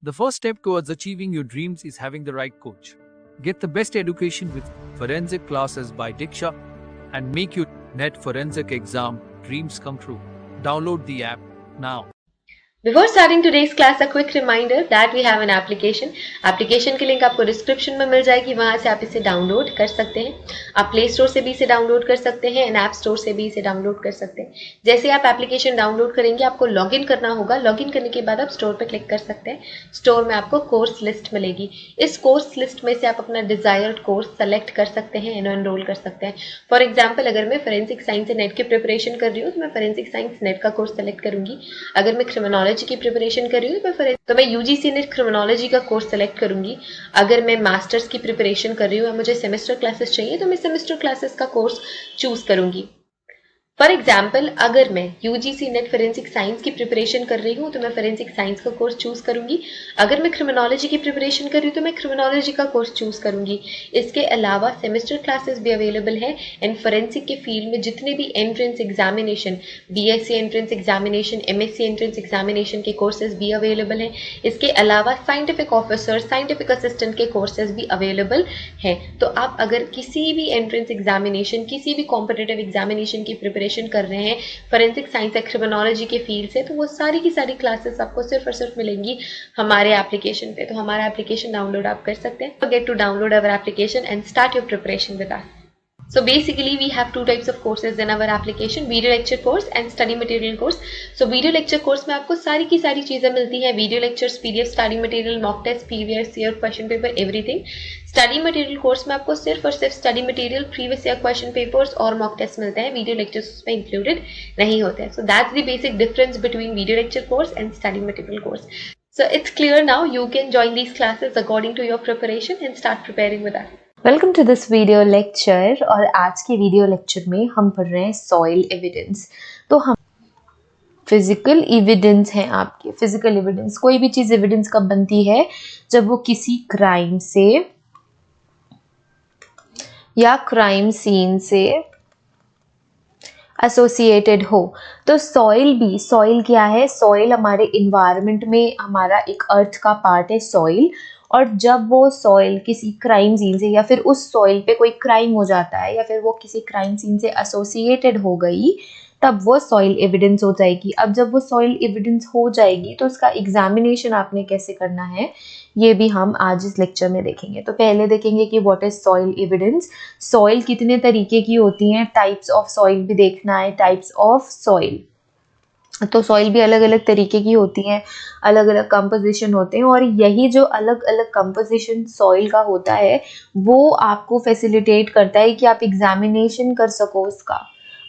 The first step towards achieving your dreams is having the right coach. Get the best education with forensic classes by Diksha and make your NET forensic exam dreams come true. Download the app now. Before starting today's class, a quick reminder that we have an application. Application की link आपको description में मिल जाएगी, वहां से आप इसे download कर सकते हैं. आप प्ले स्टोर से भी इसे डाउनलोड कर सकते हैं एंड ऐप स्टोर से भी इसे डाउनलोड कर सकते हैं. जैसे आप एप्लीकेशन डाउनलोड करेंगे आपको लॉगिन करना होगा. लॉगिन करने के बाद आप स्टोर पर क्लिक कर सकते हैं. स्टोर में आपको कोर्स लिस्ट मिलेगी. इस कोर्स लिस्ट में से आप अपना डिजायर्ड कोर्स सेलेक्ट कर सकते हैं एंड एनरोल कर सकते हैं. फॉर एग्जाम्पल, अगर मैं फोरेंसिक साइंस नेट की प्रिपरेशन कर रही हूँ तो मैं फोरेंसिक साइंस नेट का कोर्स सेलेक्ट करूंगी. अगर मैं क्रिमिनोलॉजी की प्रिपरेशन कर रही हूँ तो मैं यूजीसी नेट क्रिमिनोलॉजी का कोर्स सेलेक्ट करूंगी. अगर मैं मास्टर्स की प्रिपरेशन कर रही हूँ और मुझे सेमेस्टर क्लासेस चाहिए तो मैं सेमेस्टर क्लासेस का कोर्स चूज करूंगी. फॉर एग्जाम्पल, अगर मैं यूजीसी नेट फोरेंसिक साइंस की प्रिपरेशन कर रही हूँ तो मैं फोरेंसिक साइंस का कोर्स चूज करूंगी. अगर मैं क्रिमिनोलॉजी की प्रिपरेशन कर रही हूँ तो मैं क्रिमिनोलॉजी का कोर्स चूज करूंगी. इसके अलावा सेमेस्टर क्लासेस भी अवेलेबल है एंड फोरेंसिक के फील्ड में जितने भी entrance examination, BSc entrance examination, MSc entrance examination के कोर्सेज भी अवेलेबल हैं. इसके अलावा साइंटिफिक ऑफिसर, साइंटिफिक असिस्टेंट के कोर्सेज भी अवेलेबल हैं. तो आप अगर किसी भी एंट्रेंस एग्जामिनेशन, किसी भी कॉम्पिटिटिव एग्जामिनेशन की प्रिपरेशन कर रहे हैं फोरेंसिक साइंस या क्रिमिनोलॉजी के फील्ड से, तो वो सारी की सारी क्लासेस आपको सिर्फ और सिर्फ मिलेंगी हमारे एप्लीकेशन पे. तो हमारा एप्लीकेशन डाउनलोड आप कर सकते हैं. Forget to download our application and start your preparation with us. So basically we have two types of courses in our application, video lecture course and study material course. So video lecture course में आपको सारी की सारी चीजें मिलती हैं. Video lectures, PDF, study material, mock test, previous year question paper, everything. Study material course में आपको सिर्फ और सिर्फ study material, previous year question papers और मॉक टेस्ट मिलते हैं. वीडियो लेक्चर्स उसमें इंक्लूडेड नहीं होते हैं. So that's the basic difference between video lecture course and study material course. So it's clear now. You can join these classes according to your preparation and start preparing with us. Welcome to this video lecture. और आज के video lecture में हम पढ़ रहे हैं soil evidence. तो हम फिजिकल एविडेंस हैं आपके. फिजिकल एविडेंस, कोई भी चीज़ एविडेंस कब बनती है? जब वो किसी क्राइम से या क्राइम सीन से एसोसिएटेड हो. तो सॉइल क्या है? सॉइल हमारे इन्वायरमेंट में हमारा एक अर्थ का पार्ट है सॉइल. और जब वो सॉइल किसी क्राइम सीन से या फिर उस सॉइल पे कोई क्राइम हो जाता है या फिर वो किसी क्राइम सीन से एसोसिएटेड हो गई, तब वो सॉइल एविडेंस हो जाएगी. अब जब वो सॉइल एविडेंस हो जाएगी तो उसका एग्जामिनेशन आपने कैसे करना है ये भी हम आज इस लेक्चर में देखेंगे. तो पहले देखेंगे कि what is soil evidence. Soil कितने तरीके की होती हैं, टाइप्स ऑफ सॉइल भी देखना है. टाइप्स ऑफ सॉइल, तो सॉइल भी अलग अलग तरीके की होती हैं, अलग अलग कंपोजिशन होते हैं. और यही जो अलग अलग कंपोजिशन सॉइल का होता है वो आपको फैसिलिटेट करता है कि आप एग्जामिनेशन कर सको उसका,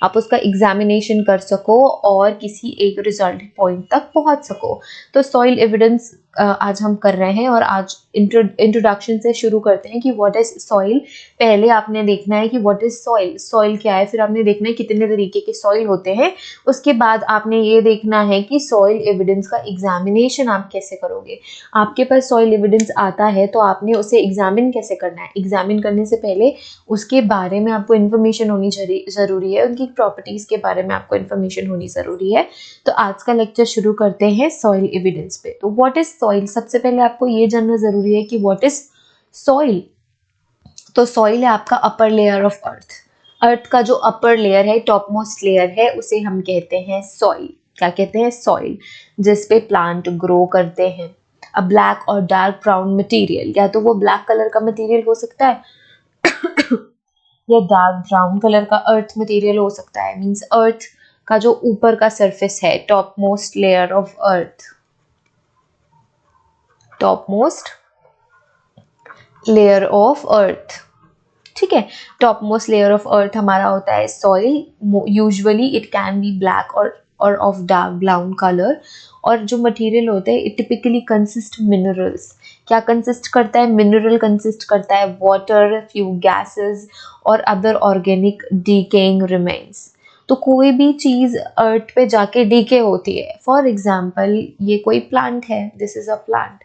आप उसका एग्जामिनेशन कर सको और किसी एक रिजल्ट पॉइंट तक पहुंच सको. तो सॉइल एविडेंस आज हम कर रहे हैं और आज इंट्रोडक्शन से शुरू करते हैं कि व्हाट इज सॉइल. पहले आपने देखना है कि व्हाट इज सॉइल, सॉइल क्या है. फिर आपने देखना है कितने तरीके के सॉइल होते हैं. उसके बाद आपने ये देखना है कि सॉइल एविडेंस का एग्जामिनेशन आप कैसे करोगे. आपके पास सॉइल एविडेंस आता है तो आपने उसे एग्जामिन कैसे करना है. एग्जामिन करने से पहले उसके बारे में आपको इन्फॉर्मेशन होनी ज़रूरी है, उनकी प्रॉपर्टीज़ के बारे में आपको इन्फॉर्मेशन होनी ज़रूरी है. तो आज का लेक्चर शुरू करते हैं सॉइल एविडेंस पे. तो व्हाट इज सॉइल, सबसे पहले आपको ये जानना ज़रूरी है कि व्हाट इज सॉइल. तो सॉइल है आपका अपर लेयर ऑफ अर्थ. अर्थ का जो अपर लेयर है, टॉप मोस्ट लेयर है, उसे हम कहते हैं सॉइल. क्या कहते हैं? सॉइल. जिस पे प्लांट ग्रो करते हैं. अ ब्लैक और डार्क ब्राउन मटेरियल, या तो वो ब्लैक कलर का मटेरियल हो सकता है या डार्क ब्राउन कलर का अर्थ मटेरियल हो सकता है. मींस अर्थ का जो ऊपर का सरफेस है, top most layer of earth, top most layer of earth. ठीक है, top most layer of earth हमारा होता है soil. Usually it can be black और ऑफ डार्क ब्राउन कलर. और जो मटेरियल होता है इट टिपिकली कंसिस्ट मिनरल्स. क्या कंसिस्ट करता है? मिनरल कंसिस्ट करता है वाटर, फ्यू गैसेस और अदर ऑर्गेनिक डीकेइंग रिमेन्स. तो कोई भी चीज़ अर्थ पे जाके डीके होती है. फॉर एग्जाम्पल, ये कोई प्लांट है, दिस इज अ प्लांट.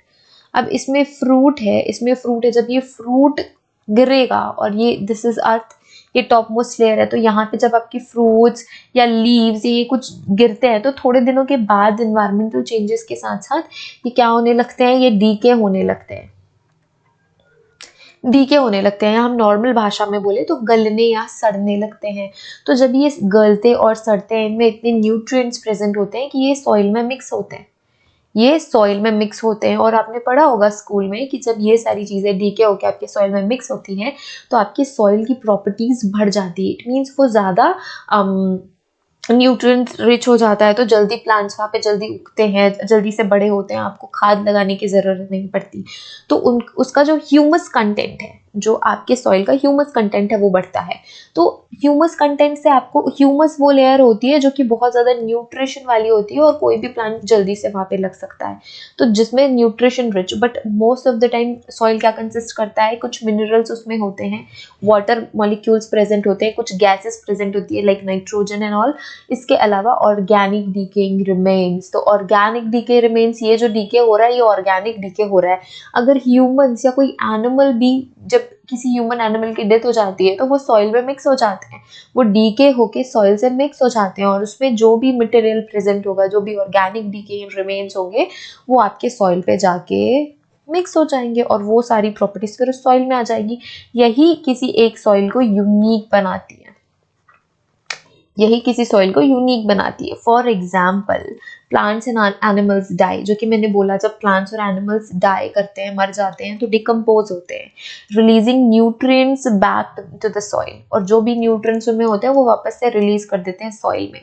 अब इसमें फ्रूट है, जब ये फ्रूट गिरेगा और ये दिस इज अर्थ, ये टॉप मोस्ट लेयर है, तो यहाँ पे जब आपके फ्रूट्स या लीव्स ये कुछ गिरते हैं तो थोड़े दिनों के बाद इन्वायरमेंटल चेंजेस के साथ साथ ये क्या होने लगते हैं, ये डीके होने लगते हैं। डीके होने लगते हैं, हम नॉर्मल भाषा में बोले तो गलने या सड़ने लगते हैं। तो जब ये गलते और सड़ते हैं, इनमें इतने न्यूट्रिएंट्स प्रेजेंट होते हैं कि ये सॉइल में मिक्स होते हैं, ये सॉइल में मिक्स होते हैं। और आपने पढ़ा होगा स्कूल में कि जब ये सारी चीज़ें डीके होकर आपके सॉइल में मिक्स होती हैं तो आपकी सॉइल की प्रॉपर्टीज बढ़ जाती है। इट मीन्स वो ज़्यादा न्यूट्रिएंट रिच हो जाता है, तो जल्दी प्लांट्स वहाँ पे जल्दी उगते हैं, जल्दी से बड़े होते हैं, आपको खाद लगाने की ज़रूरत नहीं पड़ती। तो उसका जो ह्यूमस कंटेंट है, जो आपके सॉइल का ह्यूमस कंटेंट है वो बढ़ता है। तो ह्यूमस कंटेंट से आपको, ह्यूमस वो लेयर होती है जो कि बहुत ज़्यादा न्यूट्रिशन वाली होती है और कोई भी प्लांट जल्दी से वहाँ पे लग सकता है, तो जिसमें nutrition rich. But most of the time soil क्या कंसिस्ट करता है, कुछ मिनरल्स उसमें होते हैं, वाटर मॉलिक्यूल्स प्रेजेंट होते हैं, कुछ गैसेस प्रेजेंट होती है लाइक नाइट्रोजन एंड ऑल। इसके अलावा ऑर्गेनिक डीकेइंग रिमेन्स। तो ऑर्गेनिक डीके रिमेन्स, ये जो डीके हो रहा है ये ऑर्गेनिक डीके हो रहा है। अगर ह्यूमंस या कोई एनिमल भी, जब किसी ह्यूमन एनिमल की डेथ हो जाती है तो वो सॉइल में मिक्स हो जाते हैं, वो डीके होके सॉइल से मिक्स हो जाते हैं और उसमें जो भी मटेरियल प्रेजेंट होगा, जो भी ऑर्गेनिक डीके रिमेन्स होंगे वो आपके सॉइल पे जाके मिक्स हो जाएंगे और वो सारी प्रॉपर्टीज फिर उस सॉइल में आ जाएगी। यही किसी एक सॉइल को यूनिक बनाती है, यही किसी सॉइल को यूनिक बनाती है। For example plants and animals die, जो कि मैंने बोला जब प्लांट्स और एनिमल्स डाई करते हैं, मर जाते हैं, तो डिकम्पोज होते हैं, releasing nutrients back to the soil, और जो भी न्यूट्रिएंट्स उनमें होते हैं वो वापस से रिलीज कर देते हैं सॉइल में।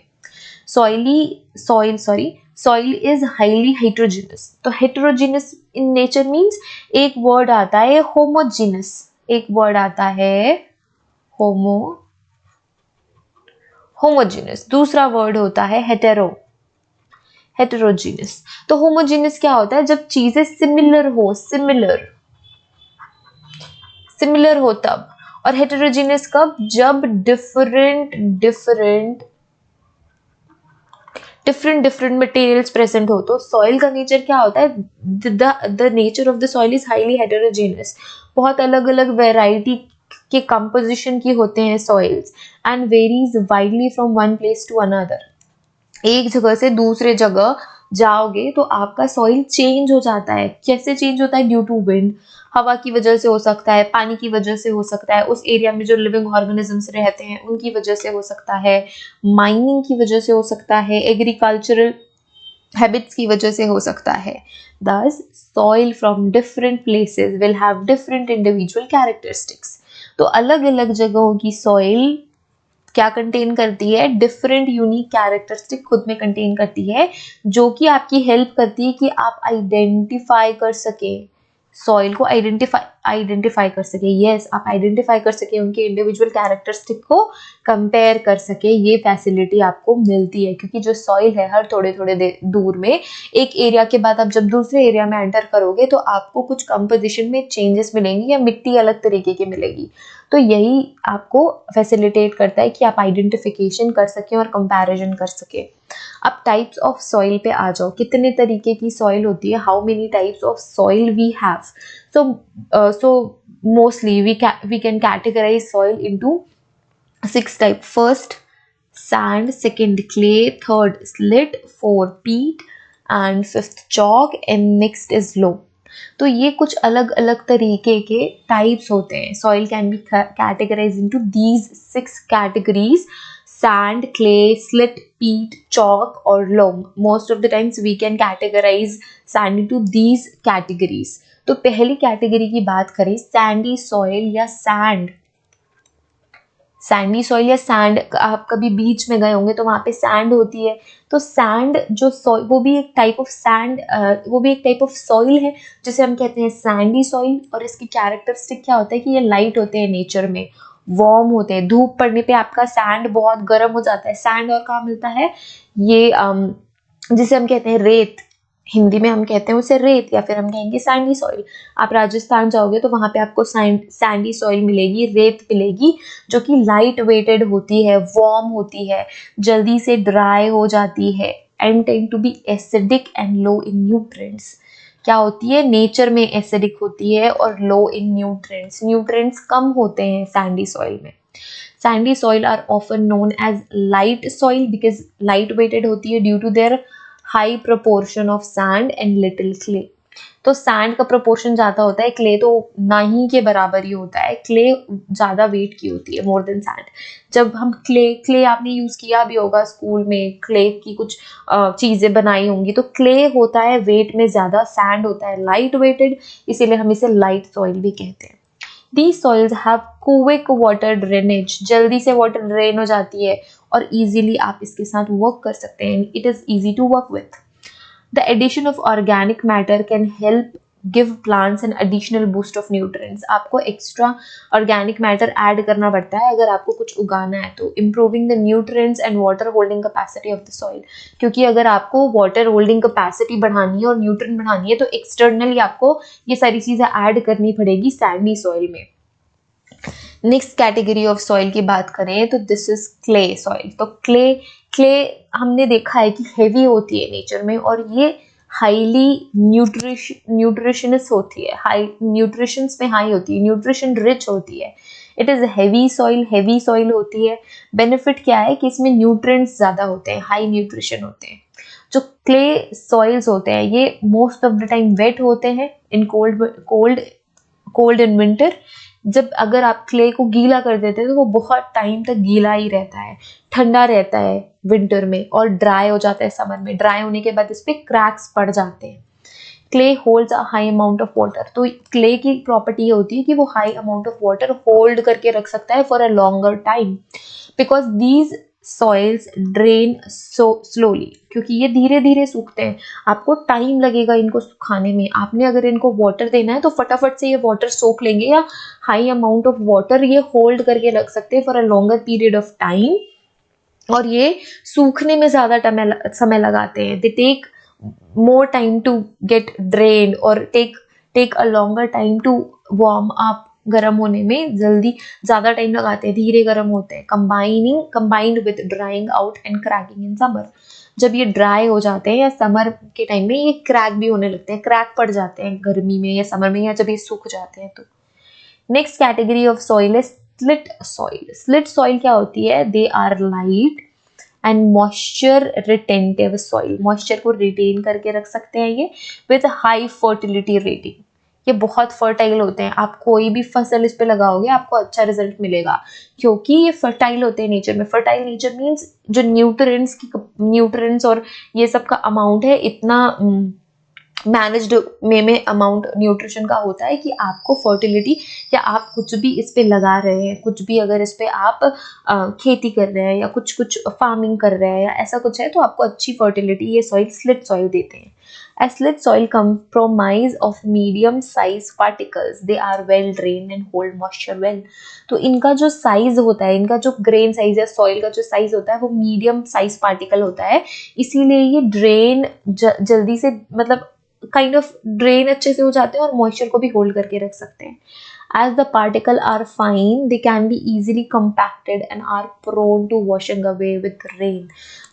Soil is highly heterogeneous. तो हेटेरोजेनस इन नेचर मीन्स एक वर्ड आता है होमोजेनस, एक वर्ड आता है होमोजेनस, दूसरा वर्ड होता है हेटेरोजेनस। तो होमोजेनस क्या होता है, जब चीजें सिमिलर हो तब। और हेटेरोजेनस कब, जब डिफरेंट मटेरियल्स प्रेजेंट हो। तो सॉइल का नेचर क्या होता है, the nature of the soil is highly heterogeneous. बहुत अलग अलग वेराइटी के कंपोजिशन की होते हैं soils, and varies widely from one place to another. एक जगह से दूसरे जगह जाओगे तो आपका सॉइल चेंज हो जाता है। कैसे चेंज होता है, ड्यू टू विंड, हवा की वजह से हो सकता है, पानी की वजह से हो सकता है, उस एरिया में जो लिविंग ऑर्गेनिजम्स रहते हैं उनकी वजह से हो सकता है, माइनिंग की वजह से हो सकता है, एग्रीकल्चरल हैबिट्स की वजह से हो सकता है। Thus, soil from different places will have different individual characteristics. तो अलग अलग जगहों की सॉइल क्या कंटेन करती है, डिफरेंट यूनिक कैरेक्टरिस्टिक खुद में कंटेन करती है, जो कि आपकी हेल्प करती है कि आप आइडेंटिफाई कर सके सॉइल को, आइडेंटिफाई कर सके। यस, आप आइडेंटिफाई कर सके, उनके इंडिविजुअल कैरेक्टरिस्टिक को कंपेयर कर सके। ये फैसिलिटी आपको मिलती है क्योंकि जो सॉइल है हर थोड़े थोड़े दूर में, एक एरिया के बाद आप जब दूसरे एरिया में एंटर करोगे तो आपको कुछ कंपोजिशन में चेंजेस मिलेंगी या मिट्टी अलग तरीके की मिलेगी। तो यही आपको फैसिलिटेट करता है कि आप आइडेंटिफिकेशन कर सकें और कंपैरिजन कर सकें। अब टाइप्स ऑफ सॉइल पे आ जाओ, कितने तरीके की सॉइल होती है, how many types of soil we have. So mostly we can categorise soil into 6 type. First sand, second clay, third slit, 4 peat and 5th chalk and next is loam। तो ये कुछ अलग अलग तरीके के टाइप्स होते हैं। Soil can be categorise into these 6 categories: sand, clay, slit, peat, chalk और loam। Most of the times we can categorize sand into these categories। तो पहली कैटेगरी की बात करें, सैंडी सॉइल या सैंडी सॉइल या सैंड। आप कभी बीच में गए होंगे तो वहाँ पे सैंड होती है। तो सैंड जो सॉइल, वो भी एक टाइप ऑफ सॉइल है जिसे हम कहते हैं सैंडी सॉइल। और इसकी कैरेक्टरिस्टिक क्या होता है कि ये लाइट होते हैं, नेचर में वार्म होते हैं। धूप पड़ने पे आपका सैंड बहुत गर्म हो जाता है। सैंड और कहाँ मिलता है, ये जिसे हम कहते हैं रेत, हिंदी में हम कहते हैं उसे रेत या फिर हम कहेंगे सैंडी सॉइल। आप राजस्थान जाओगे तो वहाँ पे आपको सैंडी सॉइल मिलेगी, रेत मिलेगी, जो कि लाइट वेटेड होती है, वार्म होती है, जल्दी से ड्राई हो जाती है, and tend to be acidic and low in nutrients. क्या होती है, नेचर में एसिडिक होती है और लो इन न्यूट्रिएंट्स कम होते हैं सैंडी सॉइल में। Sandy soil are often known as light soil because light weighted होती है due to their high proportion of sand and little clay. तो सैंड का प्रोपोर्शन ज्यादा होता है, क्ले तो ना ही के बराबर ही होता है, क्ले ज्यादा वेट की होती है मोर देन सैंड. जब हम क्ले आपने यूज किया भी होगा स्कूल में, क्ले की कुछ चीजें बनाई होंगी, तो क्ले होता है वेट में ज्यादा, सैंड होता है लाइट वेटेड, इसीलिए हम इसे लाइट सॉइल भी कहते हैं. These soils have quick water drainage, जल्दी से वाटर ड्रेन हो जाती है और इजीली आप इसके साथ वर्क कर सकते हैं. It is easy to work with. The addition of organic matter can help give plants an additional boost of nutrients. आपको extra organic matter add करना पड़ता है अगर आपको कुछ उगाना है तो. Improving the nutrients and water holding capacity of the soil. क्योंकि अगर आपको water holding capacity बढ़ानी है और nutrient बढ़ानी है तो externally आपको ये सारी चीजें add करनी पड़ेगी sandy soil में. नेक्स्ट कैटेगरी ऑफ सॉइल की बात करें तो दिस इज क्ले सॉइल. तो क्ले हमने देखा है कि हेवी होती है नेचर में और ये हाईली न्यूट्रिशनस होती है, हाई न्यूट्रिशंस में हाई होती है, न्यूट्रिशन रिच होती है. इट इज हेवी सॉइल होती है. बेनिफिट क्या है कि इसमें न्यूट्रिएंट्स ज्यादा होते हैं, हाई न्यूट्रिशन होते हैं. जो क्ले सॉइल्स होते हैं ये most of the time wet होते हैं इन कोल्ड इन विंटर. जब अगर आप क्ले को गीला कर देते हैं तो वो बहुत टाइम तक गीला ही रहता है, ठंडा रहता है विंटर में और ड्राई हो जाता है समर में. ड्राई होने के बाद इस पे क्रैक्स पड़ जाते हैं. Clay holds a high amount of water. तो क्ले की प्रॉपर्टी ये होती है कि वो high amount of water hold करके रख सकता है for a longer time because these soils drain so slowly. क्योंकि ये धीरे धीरे सूखते हैं, आपको टाइम लगेगा इनको सुखाने में. आपने अगर इनको वाटर देना है तो फटाफट से ये वाटर सोख लेंगे या हाई अमाउंट ऑफ वाटर ये होल्ड करके रख सकते हैं for a longer period of time. और ये सूखने में ज्यादा समय लगाते हैं. They take more time to get drained or take a longer time to warm up. गर्म होने में जल्दी ज्यादा टाइम लगाते हैं, धीरे गर्म होते हैं. combined with drying out and cracking in summer. जब ये ड्राई हो जाते हैं या समर के टाइम में ये क्रैक भी होने लगते हैं, क्रैक पड़ जाते हैं गर्मी में या समर में या जब ये सूख जाते हैं तो. नेक्स्ट कैटेगरी ऑफ सॉइल है स्लिट सॉइल. स्लिट सॉइल क्या होती है? They are light and moisture retentive soil. Moisture को रिटेन करके रख सकते हैं ये विद हाई फर्टिलिटी रेटिंग. ये बहुत फर्टाइल होते हैं. आप कोई भी फसल इस पे लगाओगे आपको अच्छा रिजल्ट मिलेगा क्योंकि ये फर्टाइल होते हैं नेचर में. फर्टाइल नेचर मीन्स जो न्यूट्रिएंट्स और ये सब का अमाउंट है इतना मैनेज्ड में अमाउंट न्यूट्रिशन का होता है कि आपको फर्टिलिटी या आप कुछ भी इस पे लगा रहे हैं, कुछ भी अगर इस पे आप खेती कर रहे हैं या कुछ फार्मिंग कर रहे हैं या ऐसा कुछ है तो आपको अच्छी फर्टिलिटी ये सॉइल स्लिट सॉइल देते हैं. A slit soil comprise of medium size particles. They are well drained and hold moisture well. तो इनका जो साइज होता है, इनका जो ग्रेन साइज है, सॉइल का जो साइज होता है वो मीडियम साइज पार्टिकल होता है. इसीलिए ये ड्रेन जल्दी से मतलब काइंड ऑफ ड्रेन अच्छे से हो जाते हैं और मॉइस्चर को भी होल्ड करके रख सकते हैं. As the particles are fine, they can be easily compacted and are prone to washing away with rain.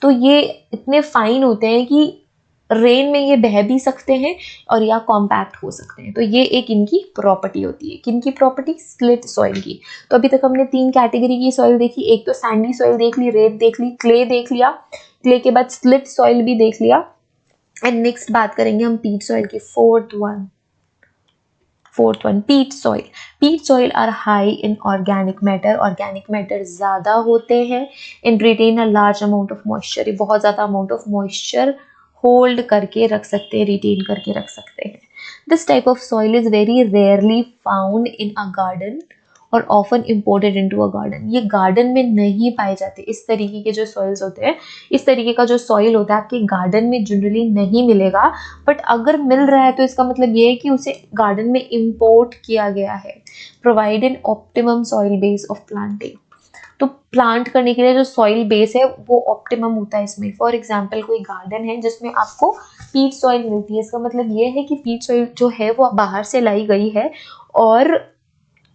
तो ये इतने फाइन होते हैं कि रेन में ये बह भी सकते हैं और या कॉम्पैक्ट हो सकते हैं. तो ये एक इनकी प्रॉपर्टी होती है. किनकी प्रॉपर्टी? स्लिट सॉइल की. तो अभी तक हमने 3 कैटेगरी की सॉइल देखी. एक तो सैंडी सॉइल देख ली, रेत देख ली, क्ले देख लिया, क्ले के बाद स्लिट सॉइल भी देख लिया. एंड नेक्स्ट बात करेंगे हम पीट सॉइल की. Fourth one peat soil. Peat soil are high in organic matter. Organic matter ज्यादा होते हैं. In retain a large amount of moisture. बहुत ज्यादा अमाउंट ऑफ मॉइस्चर होल्ड करके रख सकते हैं, रिटेन करके रख सकते हैं. This type of soil is very rarely found in a garden और often imported into a garden. ये गार्डन में नहीं पाए जाते. इस तरीके के जो सॉइल्स होते हैं, इस तरीके का जो सॉइल होता है आपके गार्डन में जनरली नहीं मिलेगा. बट अगर मिल रहा है तो इसका मतलब ये है कि उसे गार्डन में इम्पोर्ट किया गया है. Provide an optimum soil base of planting. तो प्लांट करने के लिए जो सॉइल बेस है वो ऑप्टिमम होता है इसमें. फॉर एग्जांपल कोई गार्डन है जिसमें आपको पीट सॉइल मिलती है, इसका मतलब ये है कि पीट सॉइल जो है वो बाहर से लाई गई है. और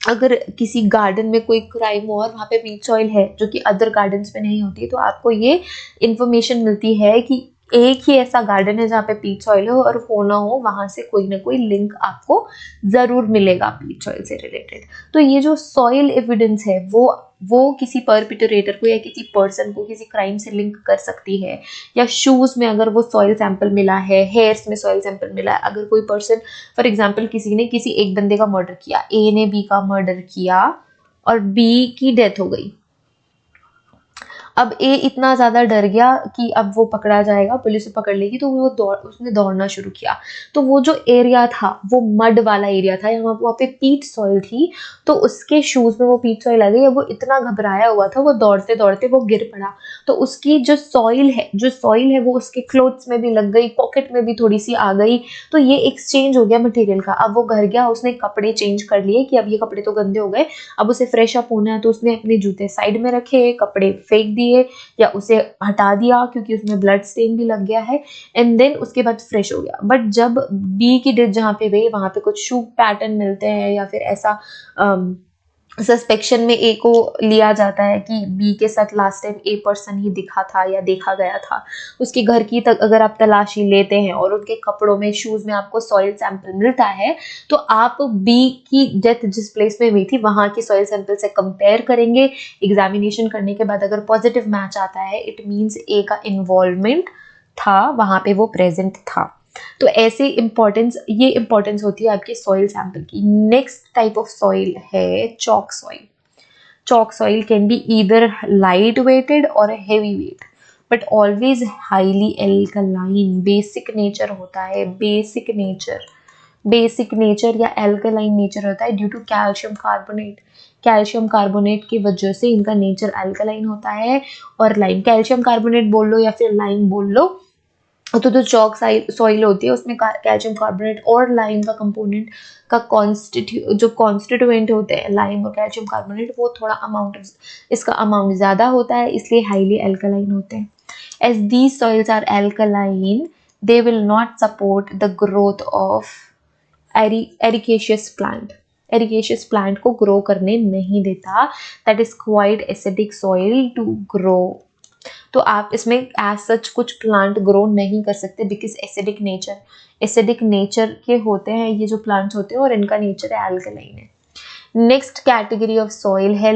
अगर किसी गार्डन में कोई क्राइम हो और वहाँ पे पीट सॉइल है जो कि अदर गार्डन्स में नहीं होती, तो आपको ये इंफॉर्मेशन मिलती है कि एक ही ऐसा गार्डन है जहाँ पे पीच सॉइल हो और हो ना हो वहां से कोई ना कोई लिंक आपको जरूर मिलेगा पीच सॉइल से रिलेटेड। तो ये जो सॉइल एविडेंस है वो किसी परपिटरेटर को या किसी पर्सन को किसी क्राइम से लिंक कर सकती है, या शूज में अगर वो सॉइल सैंपल मिला है, हेयर्स में सॉइल सैंपल मिला है, अगर कोई पर्सन फॉर एग्जांपल किसी ने किसी एक बंदे का मर्डर किया, ए ने बी का मर्डर किया और बी की डेथ हो गई। अब ए इतना ज्यादा डर गया कि अब वो पकड़ा जाएगा, पुलिस पकड़ लेगी, तो उसने दौड़ना शुरू किया। तो वो जो एरिया था वो मड वाला एरिया था, वहाँ पे पीच सॉइल थी, तो उसके शूज में वो पीच सॉइल आ गई। अब वो इतना घबराया हुआ था, वो दौड़ते दौड़ते वो गिर पड़ा, तो उसकी जो सॉइल है वो उसके क्लोथ्स में भी लग गई, पॉकेट में भी थोड़ी सी आ गई। तो ये एक्सचेंज हो गया मटेरियल का। अब वो घर गया, उसने कपड़े चेंज कर लिए कि अब ये कपड़े तो गंदे हो गए, अब उसे फ्रेश अप होना है, तो उसने अपने जूते साइड में रखे, कपड़े फेंक दिए या उसे हटा दिया क्योंकि उसमें ब्लड स्टेन भी लग गया है, एंड देन उसके बाद फ्रेश हो गया। बट जब बी की डेथ जहाँ पे गई वहां पे कुछ शू पैटर्न मिलते हैं या फिर ऐसा सस्पेक्शन में ए को लिया जाता है कि बी के साथ लास्ट टाइम ए पर्सन ही दिखा था या देखा गया था। उसके घर की तक अगर आप तलाशी लेते हैं और उनके कपड़ों में, शूज में आपको सॉइल सैंपल मिलता है, तो आप बी की डेथ जिस प्लेस में हुई थी वहां की सॉइल सैंपल से कंपेयर करेंगे। एग्जामिनेशन करने के बाद अगर पॉजिटिव मैच आता है, इट मीन्स ए का इन्वॉल्वमेंट था, वहां पे वो प्रेजेंट था। तो ऐसे ये इंपॉर्टेंस होती है आपके सॉइल सैंपल की। नेक्स्ट टाइप ऑफ सॉइल है chalk soil. Chalk soil can be either light weighted or heavy weight, but always highly alkaline. Basic nature होता है, basic nature या alkaline nature होता है due to calcium carbonate. Calcium carbonate की वजह से इनका नेचर अल्कलाइन होता है। और लाइम, कैल्शियम कार्बोनेट बोल लो या फिर लाइम बोल लो, तो जो चॉक सॉइल होती है उसमें कैल्शियम कार्बोनेट और लाइम का कंपोनेंट का कॉन्स्टिट्यूएंट होते हैं, लाइम और कैल्शियम कार्बोनेट, वो थोड़ा इसका अमाउंट ज्यादा होता है, इसलिए हाईली अल्कलाइन होते हैं। As these soils are alkaline, they will not support the growth of ericaceous plant को ग्रो करने नहीं देता। That is quite acidic soil to grow. तो आप इसमें एज सच कुछ प्लांट ग्रो नहीं कर सकते बिकॉज एसिडिक नेचर के होते हैं ये जो प्लांट्स होते हैं, और इनका नेचर है अल्कलाइन है। नेक्स्ट कैटेगरी ऑफ सॉइल है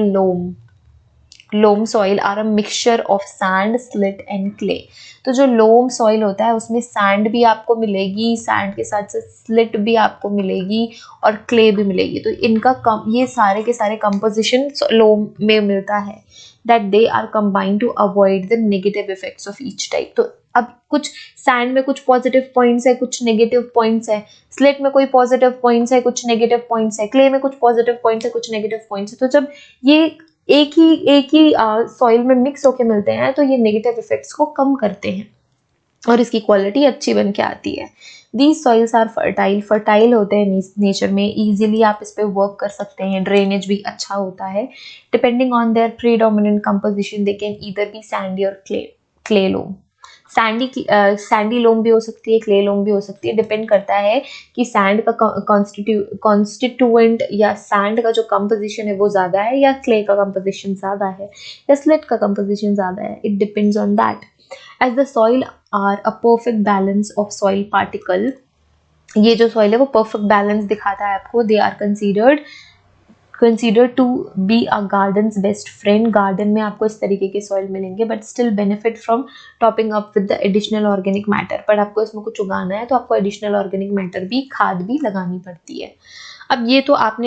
loam soil are a mixture of sand, slit and clay. तो जो लोम सॉइल होता है उसमें सैंड भी आपको मिलेगी, सैंड के साथ साथ स्लिट भी आपको मिलेगी और क्ले भी मिलेगी। तो इनका ये सारे के सारे कंपोजिशन लोम में मिलता है, that they are combined to avoid the negative effects of each type. तो अब कुछ सैंड में कुछ पॉजिटिव पॉइंट्स है, कुछ नेगेटिव पॉइंट्स है, स्लेट में कोई पॉजिटिव पॉइंट्स है, कुछ नेगेटिव पॉइंट्स है, क्ले में कुछ पॉजिटिव पॉइंट्स है, कुछ नेगेटिव पॉइंट्स है। तो जब ये एक ही सॉइल में मिक्स होके मिलते हैं तो ये नेगेटिव इफेक्ट्स को कम करते हैं और इसकी क्वालिटी अच्छी बन के आती है। दीज सॉइल्स आर फर्टाइल होते हैं नेचर में, इजीली आप इस पे वर्क कर सकते हैं, ड्रेनेज भी अच्छा होता है। Depending on their predominant composition they can either be Sandy और क्ले लोम। सैंडी लोम भी हो सकती है, क्ले लोम भी हो सकती है, डिपेंड करता है कि सैंड का कॉन्स्टिट्यूएंट या सैंड का जो कंपोजिशन है वो ज्यादा है या क्ले का कंपोजिशन ज्यादा है या स्लेट का कंपोजिशन ज्यादा है। It depends on that. As the soil are a perfect balance of soil particle, ये जो soil है वो perfect balance दिखाता है आपको। They are considered to be a garden's best friend. Garden में आपको इस तरीके के soil मिलेंगे, but still benefit from topping up with the additional organic matter. पर आपको इसमें कुछ उगाना है तो आपको additional organic matter भी, खाद भी लगानी पड़ती है। अब ये तो आपने